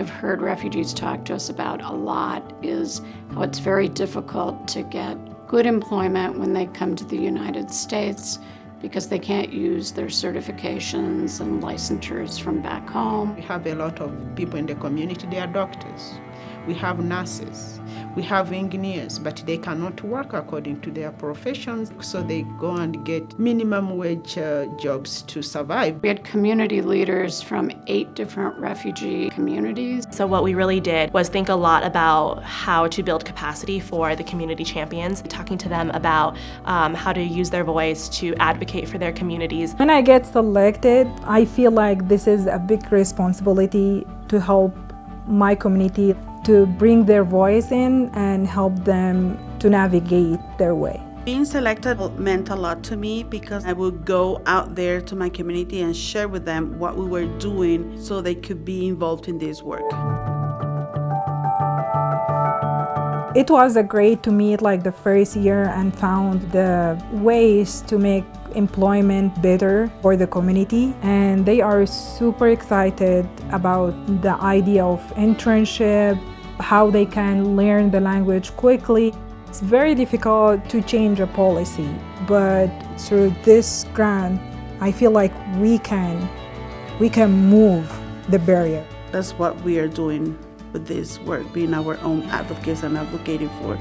have heard refugees talk to us about a lot is how it's very difficult to get good employment when they come to the United States because they can't use their certifications and licensures from back home. We have a lot of people in the community, they are doctors. We have nurses, we have engineers, but they cannot work according to their professions, so they go and get minimum wage jobs to survive. We had community leaders from 8 different refugee communities. So what we really did was think a lot about how to build capacity for the community champions, talking to them about how to use their voice to advocate for their communities. When I get selected, I feel like this is a big responsibility to help my community to bring their voice in and help them to navigate their way. Being selected meant a lot to me because I would go out there to my community and share with them what we were doing so they could be involved in this work. It was great to meet like the first year and found the ways to make employment better for the community, and they are super excited about the idea of internship, how they can learn the language quickly. It's very difficult to change a policy, but through this grant, I feel like we can move the barrier. That's what we are doing with this work, being our own advocates and advocating for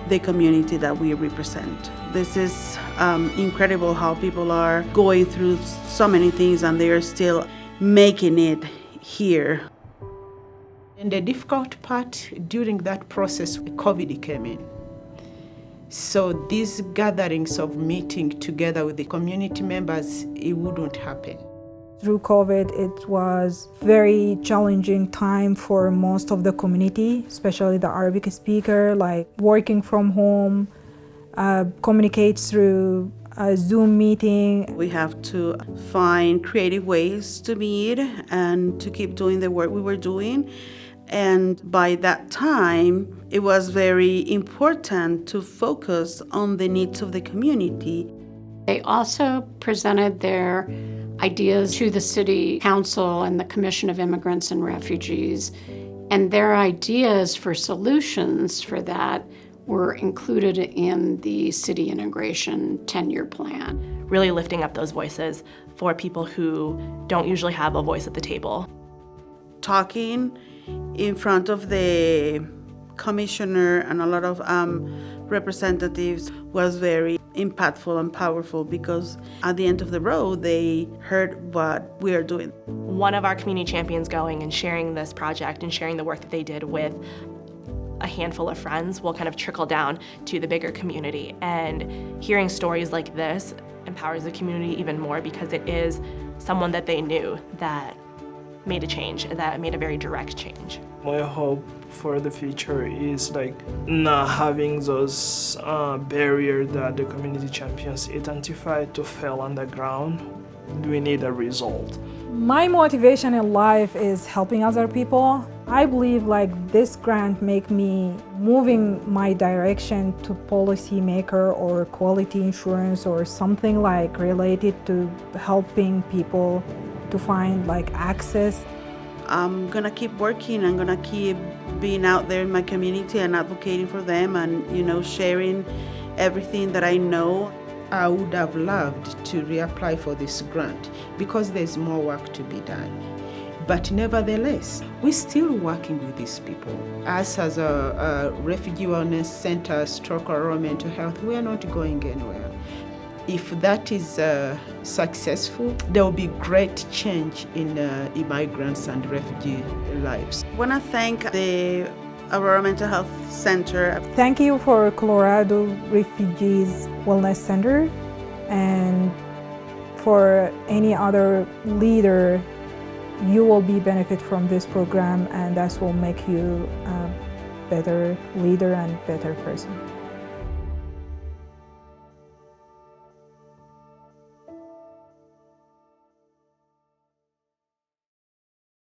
the community that we represent. This is incredible how people are going through so many things and they are still making it here. And the difficult part during that process, COVID came in. So these gatherings of meeting together with the community members, it wouldn't happen. Through COVID, it was very challenging time for most of the community, especially the Arabic speaker, like working from home, communicate through a Zoom meeting. We have to find creative ways to meet and to keep doing the work we were doing. And by that time, it was very important to focus on the needs of the community. They also presented their ideas to the City Council and the Commission of Immigrants and Refugees, and their ideas for solutions for that were included in the City Integration 10-year plan. Really lifting up those voices for people who don't usually have a voice at the table. Talking in front of the commissioner and a lot of representatives was very impactful and powerful because at the end of the road, they heard what we are doing. One of our community champions going and sharing this project and sharing the work that they did with a handful of friends will kind of trickle down to the bigger community. And hearing stories like this empowers the community even more because it is someone that they knew that made a change, that made a very direct change. My hope for the future is like not having those barriers that the community champions identify to fail on the ground. We need a result. My motivation in life is helping other people. I believe like this grant make me moving my direction to policymaker or quality insurance or something like related to helping people to find like access. I'm gonna keep working. I'm gonna keep being out there in my community and advocating for them and, sharing everything that I know. I would have loved to reapply for this grant because there's more work to be done. But nevertheless, we're still working with these people. Us as a Refugee Wellness Center, Aurora Mental Health, we are not going anywhere. If that is successful, there will be great change in immigrants and refugee lives. I want to thank the Aurora Mental Health Center. Thank you for Colorado Refugees Wellness Center and for any other leader. You will be benefit from this program and that will make you a better leader and better person.